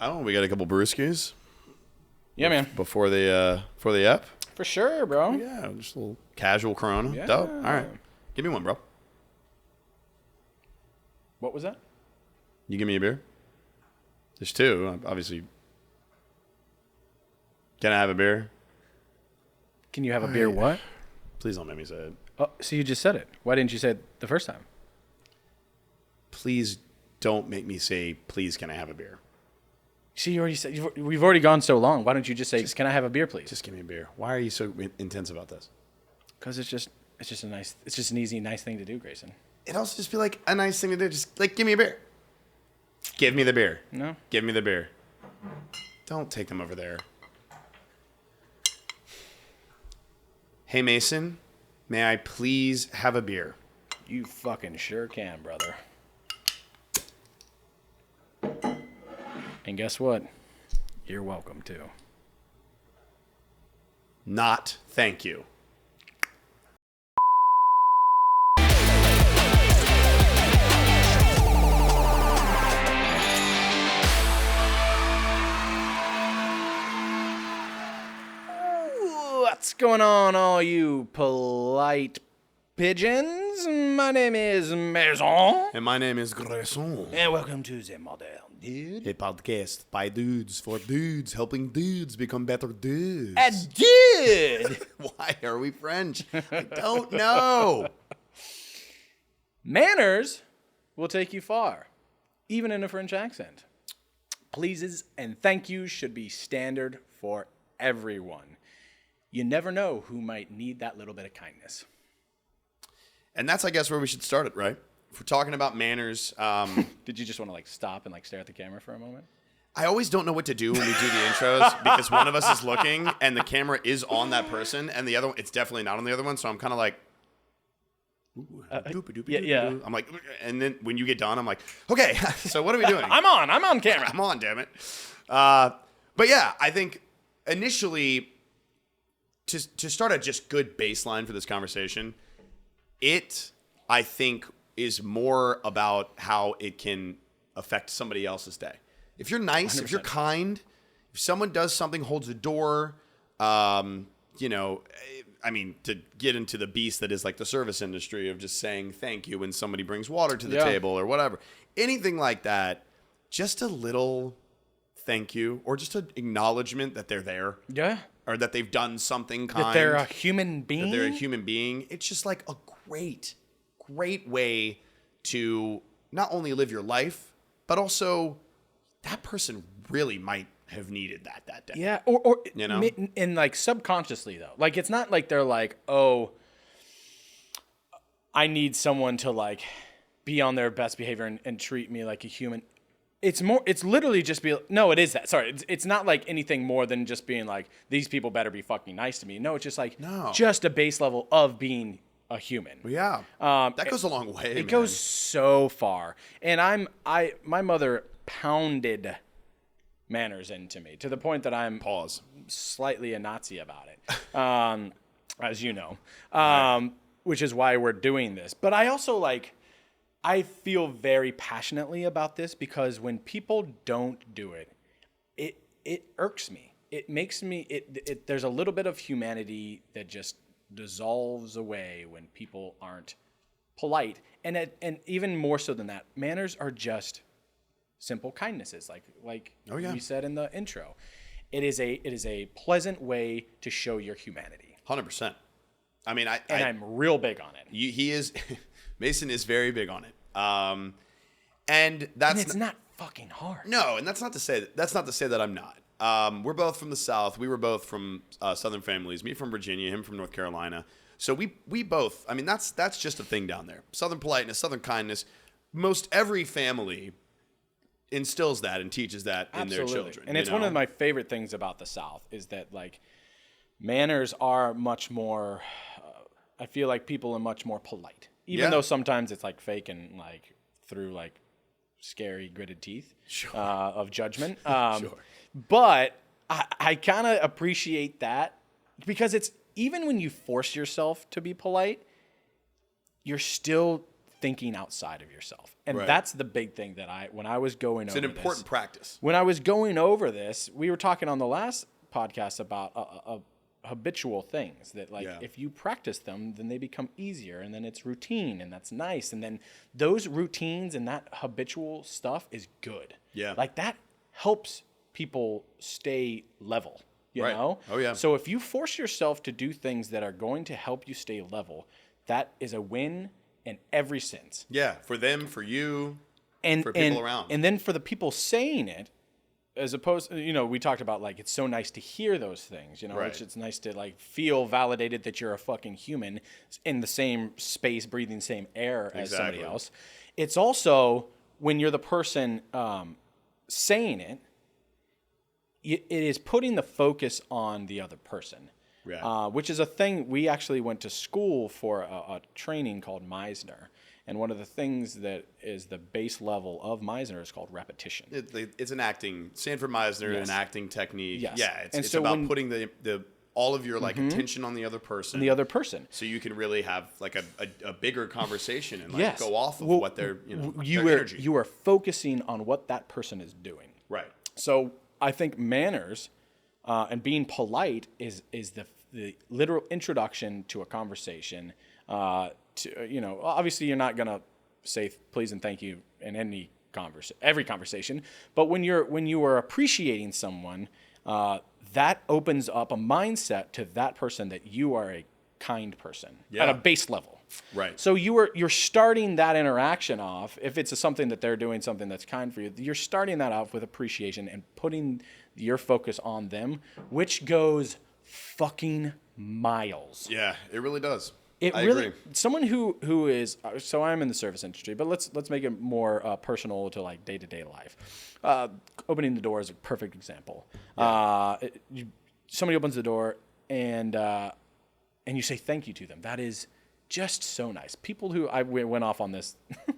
Oh, we got a couple brewskis. Yeah, man. Before the ep. For sure, bro. Yeah, just a little casual Corona. Yeah. Dope. All right, give me one, bro. What was that? You give me a beer. There's two, obviously. Can I have a beer? Can you have a beer? What? Please don't make me say it. Oh, so you just said it. Why didn't you say it the first time? Please don't make me say, please, can I have a beer? See, you already said we've already gone so long. Why don't you just say, "Can I have a beer, please"? Just give me a beer. Why are you so intense about this? Because it's just an easy, nice thing to do, Grayson. It'd also just be like a nice thing to do. Just like, give me a beer. Give me the beer. No. Give me the beer. Don't take them over there. Hey, Mason, may I please have a beer? You fucking sure can, brother. And guess what? You're welcome to. Not thank you. What's going on, all you polite pigeons? My name is Maison. And my name is Grayson. And welcome to the Modern Dude. A podcast by dudes for dudes, helping dudes become better dudes. A dude! Why are we French? I don't know. Manners will take you far, even in a French accent. Pleases and thank yous should be standard for everyone. You never know who might need that little bit of kindness. And that's, I guess, where we should start it, right? If we're talking about manners, Did you just want to stop and stare at the camera for a moment? I always don't know what to do when we do the intros because one of us is looking and the camera is on that person and the other one, it's definitely not on the other one. So I'm kind of like, yeah. I'm like, and then when you get done, I'm like, okay, so what are we doing? I'm on camera. I'm on, damn it. But yeah, I think initially to start a just good baseline for this conversation, I think, is more about how it can affect somebody else's day. If you're nice, 100%. if you're kind, if someone does something, holds a door, to get into the beast that is like the service industry of just saying thank you when somebody brings water to the table or whatever. Anything like that, just a little thank you or just an acknowledgement that they're there. Yeah. Or that they've done something kind. That they're a human being. That they're a human being. It's just like a great way to not only live your life, but also that person really might have needed that day. Yeah, or you know, and subconsciously though, it's not like they're like, oh, I need someone to be on their best behavior and treat me like a human. It's literally just no, it is that. Sorry, it's not like anything more than just being like, these people better be fucking nice to me. No, it's just just a base level of being a human. Yeah, that goes a long way. It goes so far, and my mother pounded manners into me to the point that I'm slightly a Nazi about it, as you know, which is why we're doing this. But I also I feel very passionately about this because when people don't do it, it irks me. It makes me there's a little bit of humanity that just dissolves away when people aren't polite, and even more so than that, manners are just simple kindnesses, like we said in the intro. It is a pleasant way to show your humanity. 100%. I mean, I'm real big on it. He is. Mason is very big on it. And it's not fucking hard. No, and that's not to say that I'm not. We're both from the South. We were both from Southern families. Me from Virginia, him from North Carolina. So we both. I mean, that's just a thing down there. Southern politeness, Southern kindness. Most every family instills that and teaches that in their children. And it's one of my favorite things about the South is that manners are much more. I feel like people are much more polite, even though sometimes it's fake and through scary gritted teeth of judgment. Sure. But I kind of appreciate that because it's even when you force yourself to be polite, you're still thinking outside of yourself. And Right. that's the big thing that when I was going over It's an important practice. When I was going over this, we were talking on the last podcast about habitual things that if you practice them, then they become easier, and then it's routine, and that's nice. And then those routines and that habitual stuff is good. Yeah. Like that helps people stay level, you Right. know? Oh, yeah. So if you force yourself to do things that are going to help you stay level, that is a win in every sense. Yeah, for them, for you, And for people around. And then for the people saying it, as opposed, we talked about like it's so nice to hear those things, Right. it's nice to like feel validated that you're a fucking human in the same space, breathing the same air as somebody Exactly. else. It's also when you're the person saying it, it is putting the focus on the other person, Yeah. which is a thing. We actually went to school for a training called Meisner. And one of the things that is the base level of Meisner is called repetition. It's an acting, Sanford Meisner, Yes. an acting technique. Yes. Yeah, And it's so about putting the all of your like attention on the other person. The other person. So you can really have like a bigger conversation and like Yes. go off of Well, what they're, you their are energy. you are focusing on what that person is doing. Right. So I think manners and being polite is the literal introduction to a conversation. Obviously you're not gonna say please and thank you in every conversation, but when you are appreciating someone, that opens up a mindset to that person that you are a kind person at a base level. Right. So you're starting that interaction off. If it's something that they're doing, something that's kind for you, you're starting that off with appreciation and putting your focus on them, which goes fucking miles. Yeah, it really does. It I really agree. someone who is so I'm in the service industry, but let's make it more personal to like day-to-day life. Opening the door is a perfect example. Somebody opens the door and you say thank you to them. That is just so nice. People who we went off on this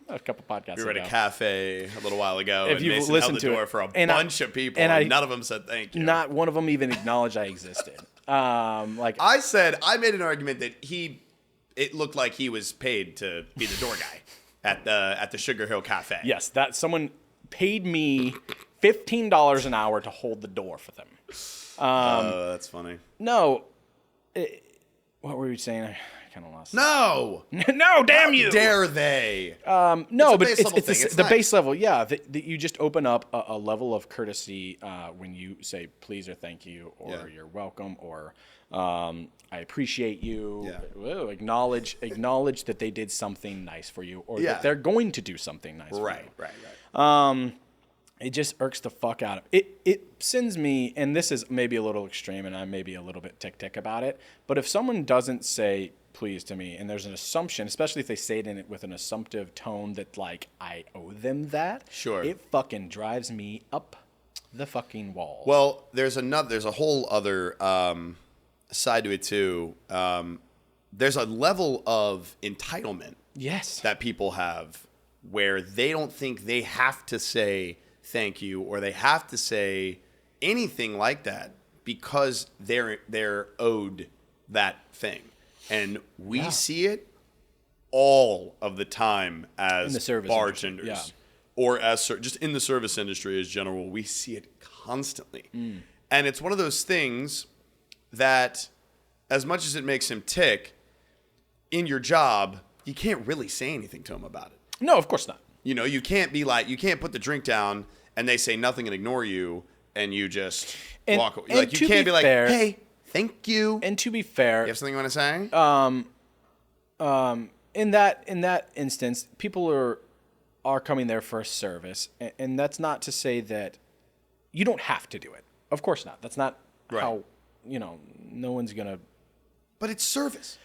a couple podcasts We were ago. at a cafe a little while ago, If and you've Mason listened held the to door it, for a and bunch of people, and and none of them said thank you. Not one of them even acknowledged I existed. I I made an argument that it looked like he was paid to be the door guy at the Sugar Hill Cafe. yes, that someone paid me $15 an hour to hold the door for them. That's funny. No, what were we saying? I kind of lost. No, No, damn you! dare they? No, a but base level thing. It's the nice. base level. Yeah, that you just open up a level of courtesy when you say please or thank you or Yeah. you're welcome or I appreciate you. Yeah. Whoa, acknowledge that they did something nice for you or Yeah. that they're going to do something nice for you. Right. It just irks the fuck out of it. It sends me, and this is maybe a little extreme, and I may be a little bit tick about it. But if someone doesn't say please to me, and there's an assumption, especially if they say it in it with an assumptive tone that like I owe them that, Sure. it fucking drives me up the fucking wall. Well, there's a whole other side to it too. There's a level of entitlement yes, that people have where they don't think they have to say thank you or they have to say anything like that because they're owed that thing. And we see it all of the time as In the service bartenders industry, or as just in the service industry as general. We see it constantly. And it's one of those things that as much as it makes him tick, in your job, you can't really say anything to him about it. no, of course not. You can't be like, you can't put the drink down and they say nothing and ignore you and you just walk away. and Like, you to can't be be like, fair- hey, thank you. And to be fair, You have something you want to say? in that instance, people are coming there for a service, and that's not to say that you don't have to do it. Of course not. That's not Right. how no one's gonna. But it's service.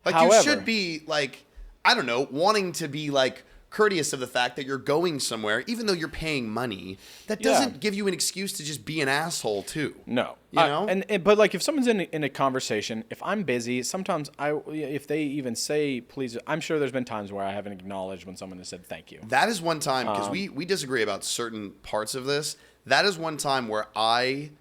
Like, However- you should be, like, I don't know, wanting to be, like, courteous of the fact that you're going somewhere, even though you're paying money. That doesn't give you an excuse to just be an asshole, too. No, You know? but like if someone's in a conversation, if I'm busy, sometimes if they even say please, I'm sure there's been times where I haven't acknowledged when someone has said thank you. That is one time, because we disagree about certain parts of this. That is one time where I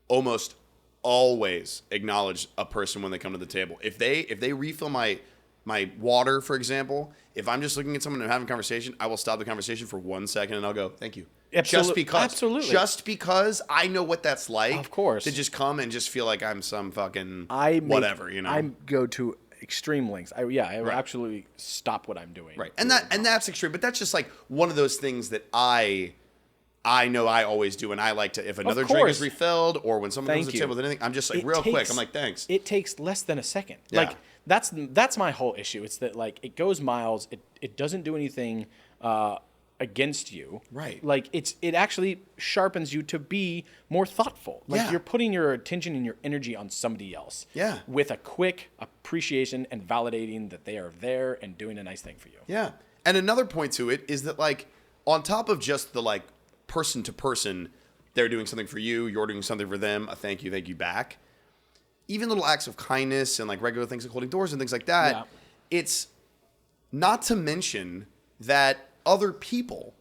almost always acknowledge a person when they come to the table. If they refill my my water, for example, if I'm just looking at someone and having a conversation, I will stop the conversation for 1 second and I'll go, thank you. Just because. Absolutely. Just because I know what that's like. Of course. To just come and just feel like I'm some fucking whatever, you know? I go to extreme lengths. I will absolutely stop what I'm doing. Right. And that's extreme. But that's just like one of those things that I know I always do. And I like to, if another drink is refilled or when someone comes to the table with anything, I'm just like quick. I'm like, thanks. It takes less than a second. Yeah. Like that's my whole issue. It's that like it goes miles. It doesn't do anything against you. Right. Like it actually sharpens you to be more thoughtful. Like you're putting your attention and your energy on somebody else. Yeah. With a quick appreciation and validating that they are there and doing a nice thing for you. Yeah. And another point to it is that like on top of just the like person to person, they're doing something for you, you're doing something for them, a thank you back. Even little acts of kindness and like regular things like holding doors and things like that. Yeah. It's not to mention that other people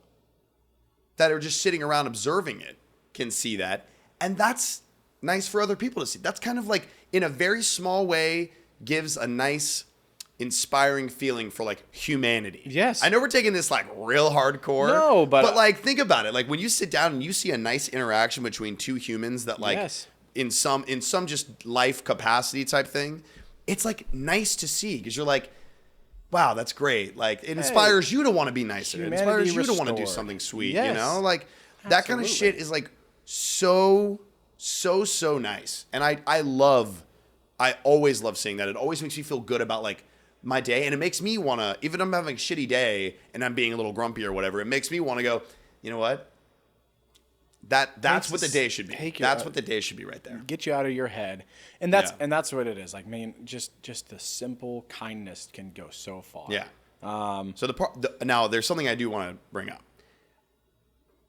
that are just sitting around observing it can see that. And that's nice for other people to see. That's kind of like in a very small way gives a nice inspiring feeling for like humanity. Yes. I know we're taking this like real hardcore. No, but like think about it. Like when you sit down and you see a nice interaction between two humans that like in some just life capacity type thing, it's like nice to see because you're like, wow, that's great. Like it inspires you to want to be nicer. It inspires you to want to do something sweet, you know? Like that kind of shit is like so nice. And I always love seeing that. It always makes me feel good about like my day. And it makes me want to, even if I'm having a shitty day and I'm being a little grumpy or whatever, it makes me want to go, you know what? That's what the day should be. That's what the day should be right there. Get you out of your head. And that's what it is. Like, man, just the simple kindness can go so far. Yeah. So now there's something I do want to bring up.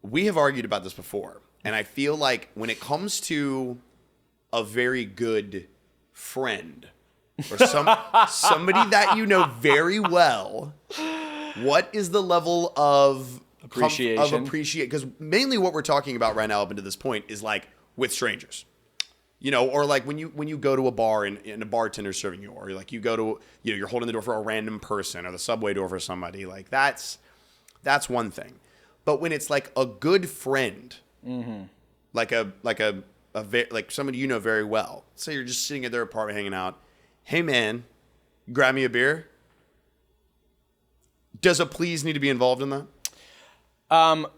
We have argued about this before, and I feel like when it comes to a very good friend or somebody that you know very well, what is the level of appreciation? Because mainly what we're talking about right now up until this point is like with strangers, you know, or like when you go to a bar and a bartender's serving you, or like you go to, you know, you're holding the door for a random person or the subway door for somebody, like that's one thing. But when it's like a good friend, like somebody you know very well, say you're just sitting at their apartment hanging out, hey man, grab me a beer. Does a please need to be involved in that? Well,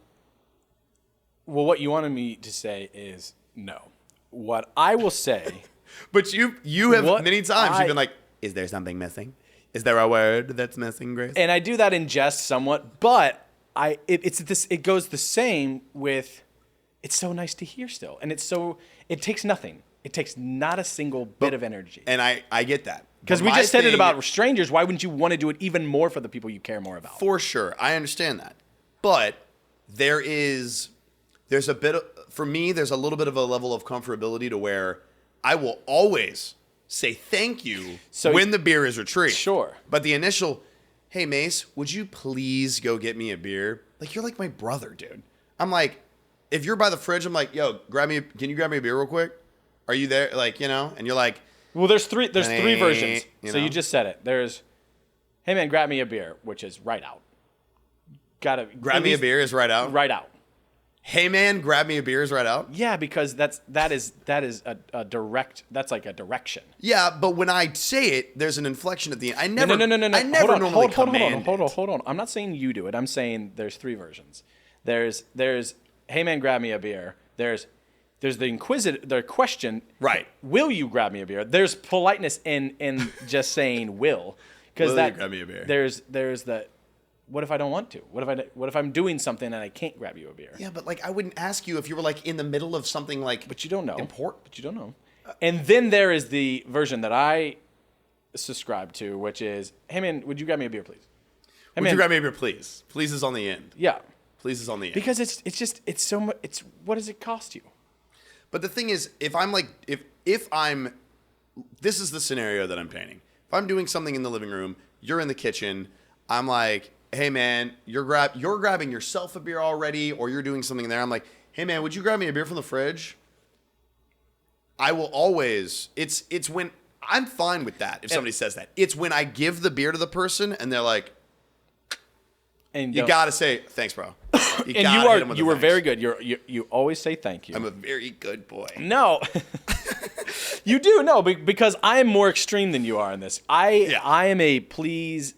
what you wanted me to say is no. What I will say, but you have many times you've been like, is there something missing? Is there a word that's missing, Grace? And I do that in jest somewhat, but it goes the same with. It's so nice to hear still, and it takes nothing. It takes not a single bit of energy. And I get that. Because we just said it about strangers. Why wouldn't you want to do it even more for the people you care more about? For sure. I understand that. But there's a bit of, for me, there's a little bit of a level of comfortability to where I will always say thank you when the beer is retrieved. Sure. But the initial, hey, Mace, would you please go get me a beer? Like, you're like my brother, dude. I'm like, if you're by the fridge, I'm like, yo, can you grab me a beer real quick? Are you there? Like, you know, and you're like, well, there's three versions. So you just said it. There's, hey man, grab me a beer, which is right out. Grab me a beer is right out. Right out. Hey man, grab me a beer is right out. Yeah, because that is a direct. That's like a direction. Yeah, but when I say it, there's an inflection at the end. I never. No. I never normally command it. Hold on. I'm not saying you do it. I'm saying there's three versions. There's hey man, grab me a beer. There's the question. Right. Will you grab me a beer? There's politeness in just saying will. Because will you grab me a beer? There's the. What if I don't want to? What if I'm doing something and I can't grab you a beer? Yeah, but like I wouldn't ask you if you were like in the middle of something like. But you don't know. Important. But you don't know. And then there is the version that I subscribe to, which is, hey man, would you grab me a beer, please? Hey, would you grab me a beer, please? Please is on the end. Yeah. Please is on the end. Because it's so much. It's what does it cost you? But the thing is, if I'm, this is the scenario that I'm painting. If I'm doing something in the living room, you're in the kitchen, I'm like, hey man, you're grabbing yourself a beer already, or you're doing something there. I'm like, hey man, would you grab me a beer from the fridge? I will always. It's when I'm fine with that if somebody says that. It's when I give the beer to the person and they're like, and you got to say, thanks, bro. You were very good. You always say thank you. I'm a very good boy. No. You do, no, because I am more extreme than you are in this. I am a please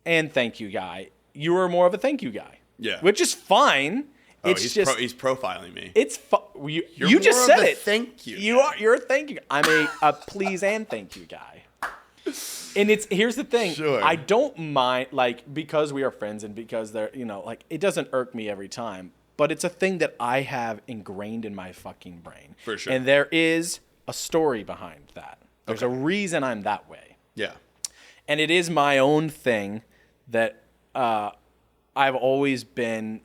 and thank you guy. You are more of a thank you guy. Yeah. Which is fine. Oh, he's profiling me. It's you just said it. Thank you. You're a thank you guy. I'm a please and thank you guy. And here's the thing. Sure. I don't mind, like, because we are friends and because they're, like, it doesn't irk me every time, but it's a thing that I have ingrained in my fucking brain. For sure. And there is a story behind that. There's a reason I'm that way. Yeah. And it is my own thing that I've always been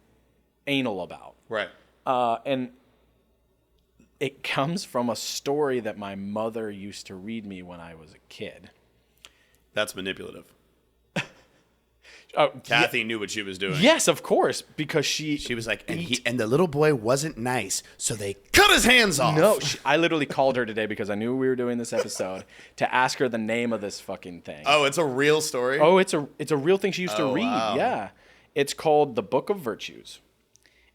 anal about. Right. And it comes from a story that my mother used to read me when I was a kid. That's manipulative. Oh, Kathy knew what she was doing. Yes, of course, because she was like, and the little boy wasn't nice, so they cut his hands off. No, I literally called her today because I knew we were doing this episode to ask her the name of this fucking thing. Oh, it's a real story? Oh, it's a real thing she used to read. Wow. Yeah. It's called The Book of Virtues.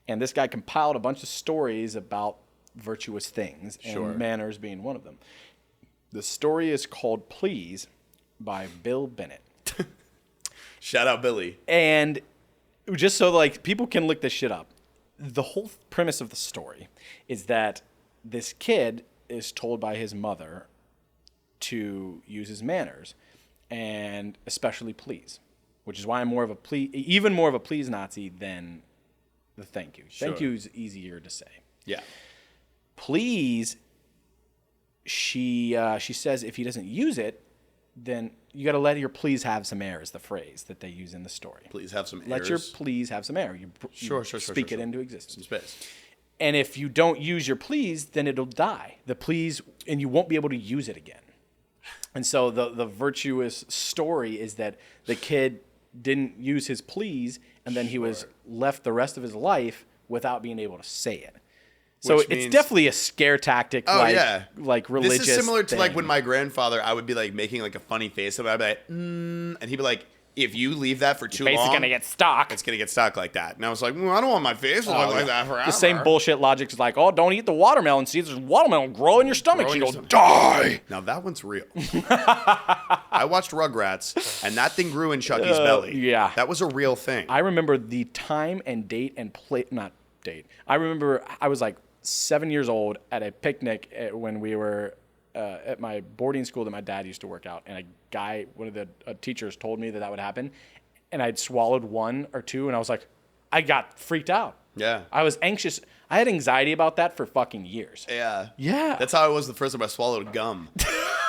And this guy compiled a bunch of stories about virtuous things, and manners being one of them. The story is called Please by Bill Bennett. Shout out Billy. And just so like people can look this shit up, the whole premise of the story is that this kid is told by his mother to use his manners, and especially please, which is why I'm even more of a please Nazi than the thank you. Sure. Thank you is easier to say. Yeah. Please, she says if he doesn't use it, then you got to let your please have some air is the phrase that they use in the story. Please have some air. Let your please have some air. You speak it into existence. Some space. And if you don't use your please, then it'll die. The please, and you won't be able to use it again. And so the virtuous story is that the kid didn't use his please, and then he was left the rest of his life without being able to say it. So it's definitely a scare tactic, like religious. This is similar to thing. like when my grandfather, I would be like making like a funny face, and I'd be like, and he'd be like, if you leave that for too long, it's gonna get stuck. It's gonna get stuck like that. And I was like, I don't want my face to look like that forever. The same bullshit logic is like, don't eat the watermelon seeds. There's watermelon grow in your stomach. You'll die. Now that one's real. I watched Rugrats, and that thing grew in Chucky's belly. Yeah, that was a real thing. I remember the time and date and not date. I remember I was like 7 years old at a picnic when we were at my boarding school that my dad used to work out, and one of the teachers told me that would happen, and I'd swallowed one or two, and I was like, I got freaked out. Yeah. I was anxious. I had anxiety about that for fucking years. Yeah. Yeah. That's how it was the first time I swallowed gum.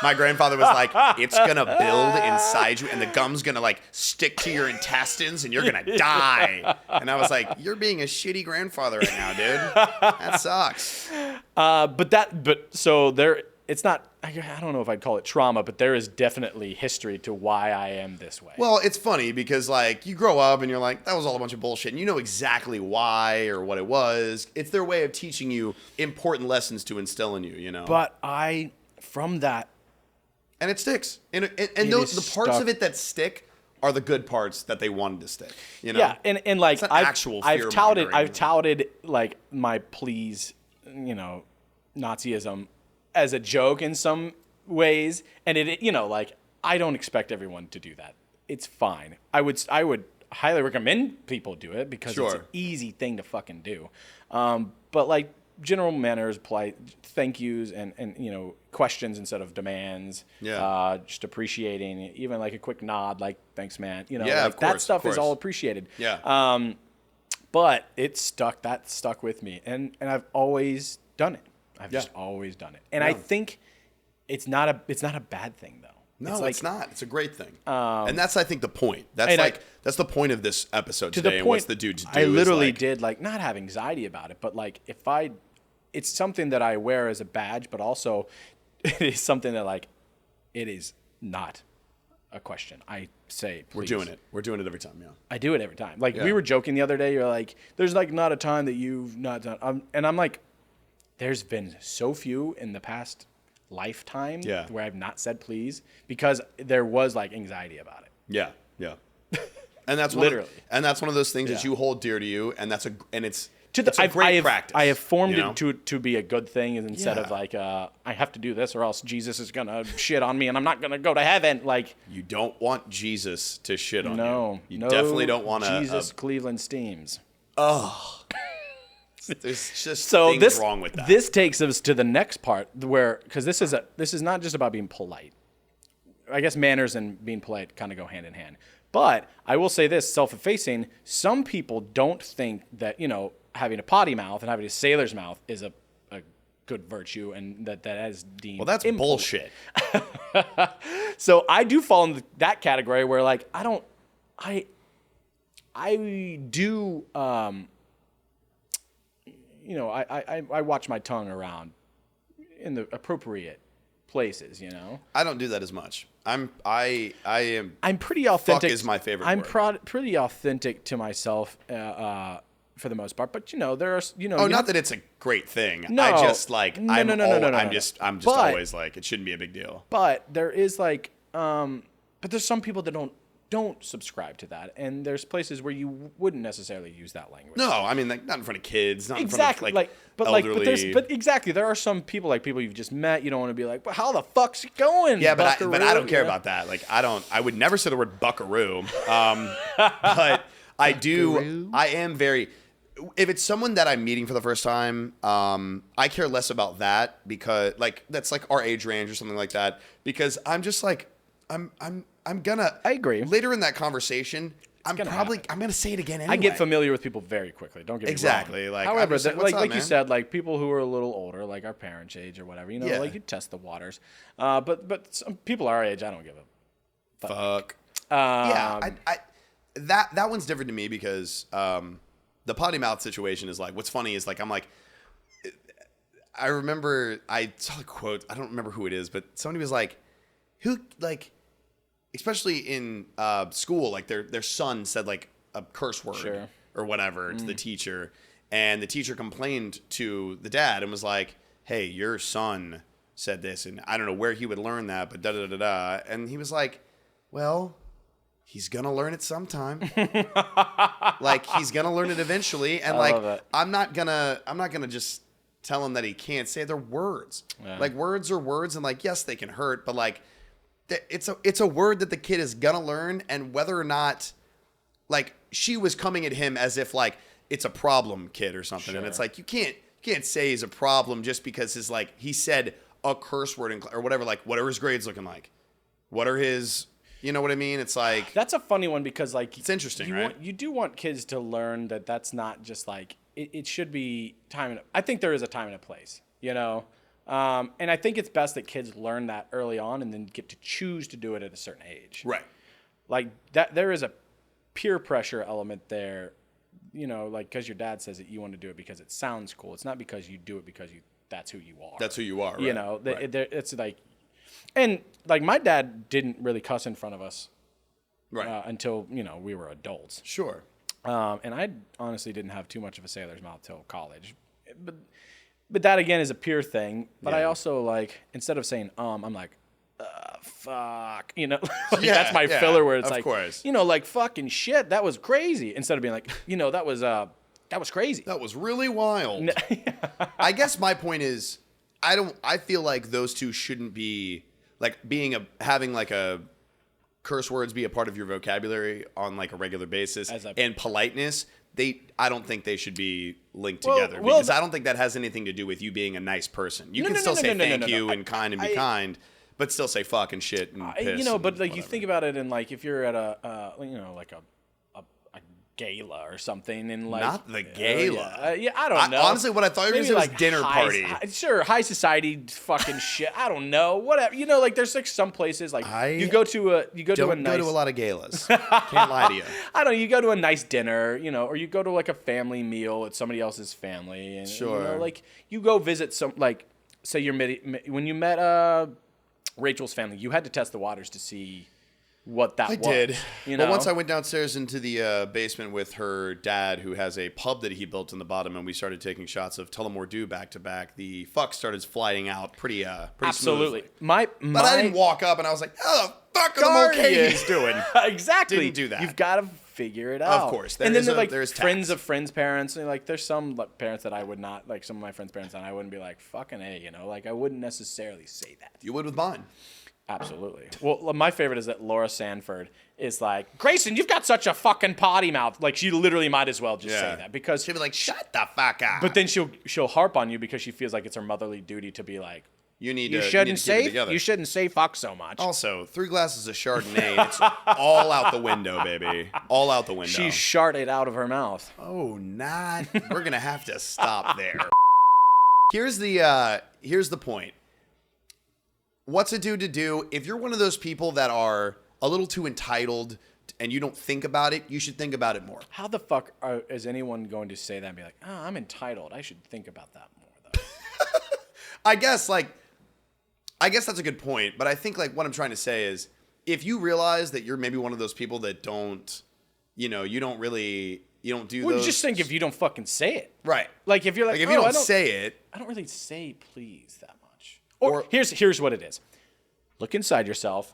My grandfather was like, it's going to build inside you, and the gum's going to, like, stick to your intestines, and you're going to die. And I was like, you're being a shitty grandfather right now, dude. That sucks. It's not, I don't know if I'd call it trauma, but there is definitely history to why I am this way. Well, it's funny because, like, you grow up and you're like, that was all a bunch of bullshit. And you know exactly why or what it was. It's their way of teaching you important lessons to instill in you, you know? But from that. And it sticks. And the parts of it that stick are the good parts that they wanted to stick, you know? Yeah, and like, I've touted, like, my please, Nazism as a joke in some ways, and it like, I don't expect everyone to do that. It's fine. I would highly recommend people do it because it's an easy thing to fucking do. But like general manners, polite thank yous, and questions instead of demands. Yeah. Just appreciating, even like a quick nod, like thanks, man. Yeah, like of course, that stuff is all appreciated. Yeah. But it stuck. That stuck with me, and I've always done it. I've just always done it. And I think it's not a bad thing, though. No, it's not. It's a great thing. And that's, I think, the point. That's that's the point of this episode today. The and point, what's the dude to do? I literally did, like, not have anxiety about it, but, like, it's something that I wear as a badge, but also it is something that, like, it is not a question. I say, please. We're doing it. We're doing it every time, yeah. I do it every time. Like, we were joking the other day. You're like, there's, like, not a time that you've not done. And I'm like, there's been so few in the past, lifetime Yeah. where I've not said please because there was like anxiety about it. Yeah, yeah. And that's Literally. that's one of those things that Yeah. you hold dear to you, and it's I a great practice. I have formed you know? it to be a good thing instead of Yeah. like I have to do this or else Jesus is gonna shit on me and I'm not gonna go to heaven. Like You don't want Jesus to shit on no, you. You no definitely don't want Jesus Cleveland Steams. There's just So things wrong with that. This takes us to the next part where because this is not just about being polite. I guess manners and being polite kind of go hand in hand. But I will say this, self-effacing, some people don't think that, having a potty mouth and having a sailor's mouth is a good virtue and that is deemed well, that's impolite. bullshit. So I do fall in that category where like I do I watch my tongue around in the appropriate places, I don't do that as much. I am. I'm pretty authentic. Fuck is my favorite I'm word. pretty authentic to myself for the most part, but there are not that it's a great thing. No. I just like No, I'm no, no, no, no, no, I'm no. just But- always like it shouldn't be a big deal. but there is like but there's some people that don't subscribe to that, and there's places where you wouldn't necessarily use that language. No, I mean like not in front of kids, not Exactly, in front of elderly. but exactly, there are some people like people you've just met. You don't want to be like, well, how the fuck's it going? Yeah, but I buckaroo?" don't care about that. Like I would never say the word buckaroo. But I do. Buckaroo? I am very. If it's someone that I'm meeting for the first time, I care less about that because like that's like our age range or something like that. Because I'm just like I'm gonna. I agree. Later in that conversation, I'm happen. gonna say it again anyway. I get familiar with people very quickly. Don't get me Exactly, wrong. like, I'm however, just like, "What's up, you man?" said, like people who are a little older, like our parents' age or whatever, Yeah. like you test the waters. But some people our age, I don't give a Fuck. Yeah, that one's different to me because the potty mouth situation is like what's funny is like I'm like I remember I saw a quote, I don't remember who it is, but somebody was like, who like especially in school, like their son said like a curse word Sure. or whatever to the teacher, and the teacher complained to the dad and was like, hey, your son said this, and I don't know where he would learn that, but da da da da, and he was like, well, he's gonna learn it sometime. Like he's gonna learn it eventually, and love like it. I'm not gonna just tell him that he can't say they're words. Yeah. Like words are words, and like yes, they can hurt, but like it's a word that the kid is gonna learn, and whether or not like she was coming at him as if like it's a problem kid or something, and Sure. it's like you can't say he's a problem just because his like he said a curse word or whatever. Like what are his grades looking like? What are his you know what I mean? It's like That's a funny one because like it's interesting, right? You do want kids to learn that that's not just like it should be time. I think there is a time and a place, and I think it's best that kids learn that early on and then get to choose to do it at a certain age. Right. Like that, there is a peer pressure element there, like because your dad says that you want to do it because it sounds cool. It's not because you do it because that's who you are. That's who you are. Right? Right. It's like, and like my dad didn't really cuss in front of us, Right. until we were adults. Sure. And I honestly didn't have too much of a sailor's mouth till college, but that again is a peer thing. But I Yeah. also like instead of saying I'm like, fuck, like, Yeah, that's my yeah, filler where it's of like, course. like fucking shit, that was crazy. Instead of being like, that was crazy. That was really wild. I guess my point is, I feel like those two shouldn't be like having like a curse words be a part of your vocabulary on like a regular basis, and politeness. I don't think they should be linked together because I don't think that has anything to do with you being a nice person. You can still say thank you and kind and be kind, but still say fuck and shit and piss. But like whatever. you think about it, and like if you're at a like a gala or something, and like Not the gala. yeah, I don't know. Honestly, what I thought you were Maybe going to say was like dinner party. High society fucking shit. I don't know. Whatever. Like there's like some places like you go to a nice. Don't go to a lot of galas. Can't lie to you. I don't know. You go to a nice dinner, or you go to like a family meal at somebody else's family, and Sure. like you go visit some like say when you met Rachel's family, you had to test the waters to see what that I was. did. You know? But once I went downstairs into the basement with her dad, who has a pub that he built in the bottom, and we started taking shots of Tullamore Dew back to back, the fuck started flying out pretty Absolutely. smoothly. But I didn't walk up and I was like, oh, the fuck are the okay he's doing. Exactly. Didn't do that. You've got to figure it out. Of course. And then they're like there's friends tact. of friends' parents. And like there's some parents that I would not, like some of my friends' parents, and I wouldn't be like, fucking A, you know? Like I wouldn't necessarily say that. You would with mine. Absolutely. Well, my favorite is that Laura Sanford is like, Grayson, you've got such a fucking potty mouth. Like she literally might as well just say that because she'd be like, shut the fuck up. But then she'll harp on you because she feels like it's her motherly duty to be like, you shouldn't say fuck so much. Also, 3 glasses of Chardonnay, it's all out the window, baby. All out the window. She sharted out of her mouth. Oh, not. We're gonna have to stop there. Here's the point. What's a dude to do? If you're one of those people that are a little too entitled and you don't think about it, you should think about it more. How the fuck is anyone going to say that and be like, oh, I'm entitled. I should think about that more, though. I guess that's a good point. But I think like what I'm trying to say is if you realize that you're maybe one of those people that don't, you don't do Well, those. just think if you don't fucking say it. Right. Like if you're like, if you don't say it. I don't really say please that much. Or here's what it is. Look inside yourself.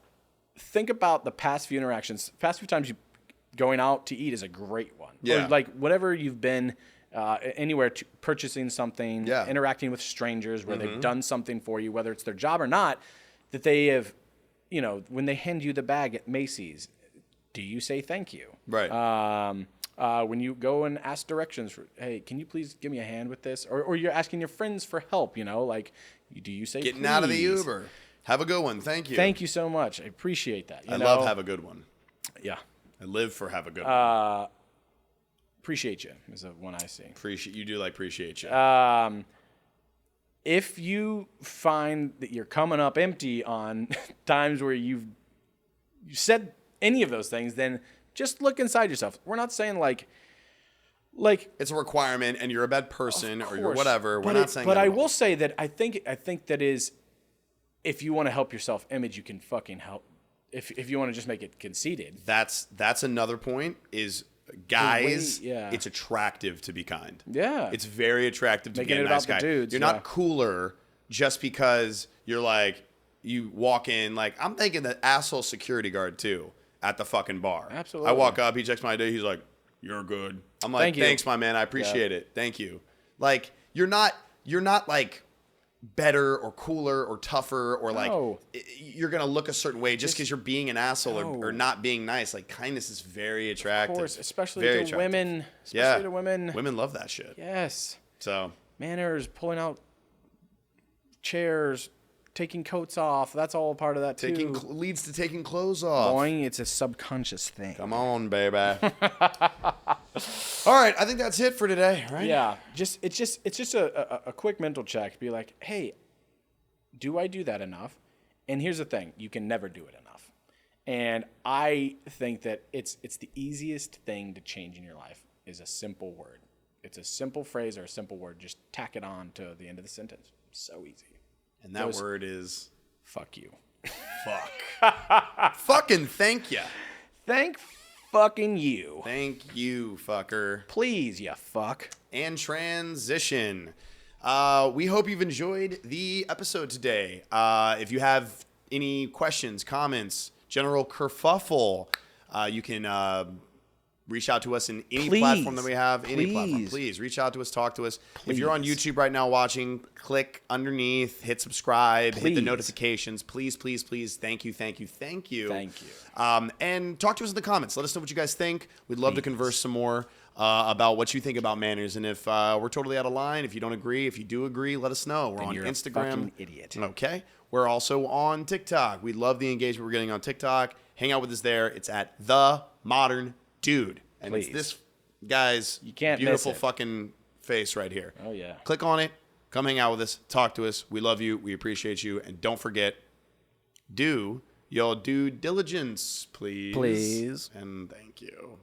Think about the past few interactions. Past few times you going out to eat is a great one. Yeah. Or like whatever you've been anywhere purchasing something, interacting with strangers where they've done something for you, whether it's their job or not, that they have, when they hand you the bag at Macy's, do you say thank you? Right. When you go and ask directions, hey, can you please give me a hand with this? Or you're asking your friends for help, like, do you say getting please? out of the Uber? Have a good one. Thank you. Thank you so much. I appreciate that. I love have a good one. Yeah. I live for have a good one. Appreciate you is the one I see. Appreciate you. If you find that you're coming up empty on times where you said any of those things, then just look inside yourself. We're not saying like it's a requirement and you're a bad person or you're whatever. We're not saying that. But I will say that I think that is, if you want to help your self-image, you can fucking help. If you want to just make it conceited. That's another point is guys, it's attractive to be kind. Yeah. It's very attractive to be a nice guy. Dudes, you're not cooler just because you're like, you walk in, like, I'm thinking the asshole security guard too at the fucking bar. Absolutely. I walk up, he checks my ID, he's like, you're good. I'm like, thanks, my man, I appreciate it. Thank you. Like, you're not like better or cooler or tougher or like you're gonna look a certain way just because you're being an asshole or not being nice. Like, kindness is very attractive. Of course, especially very to attractive. women. Especially to women. Women love that shit. Yes. So manners, pulling out chairs, taking coats off. That's all part of that too. Leads to taking clothes off. Boing, it's a subconscious thing. Come on, baby. All right, I think that's it for today, right? Yeah, it's just a quick mental check. Be like, hey, do I do that enough? And here's the thing: you can never do it enough. And I think that it's the easiest thing to change in your life is a simple word. It's a simple phrase or a simple word. Just tack it on to the end of the sentence. So easy. And that word is fuck you. Fuck. Fucking thank you. Thank fucking you. Thank you, fucker. Please, you fuck. And transition. We hope you've enjoyed the episode today. If you have any questions, comments, general kerfuffle, you can reach out to us in any platform that we have. Any platform. Please reach out to us, talk to us. If you're on YouTube right now watching, click underneath, hit subscribe, hit the notifications. Please, please, please. Thank you, thank you, thank you. Thank you. And talk to us in the comments. Let us know what you guys think. We'd love to converse some more about what you think about manners. And if we're totally out of line, if you don't agree, if you do agree, let us know. We're on you're Instagram. A fucking idiot. Okay. We're also on TikTok. We love the engagement we're getting on TikTok. Hang out with us there. It's at The Modern Dude. And Please. it's this guy's beautiful fucking face right here. Oh, yeah. Click on it. Come hang out with us. Talk to us. We love you. We appreciate you. And don't forget, do your due diligence, please. Please. And thank you.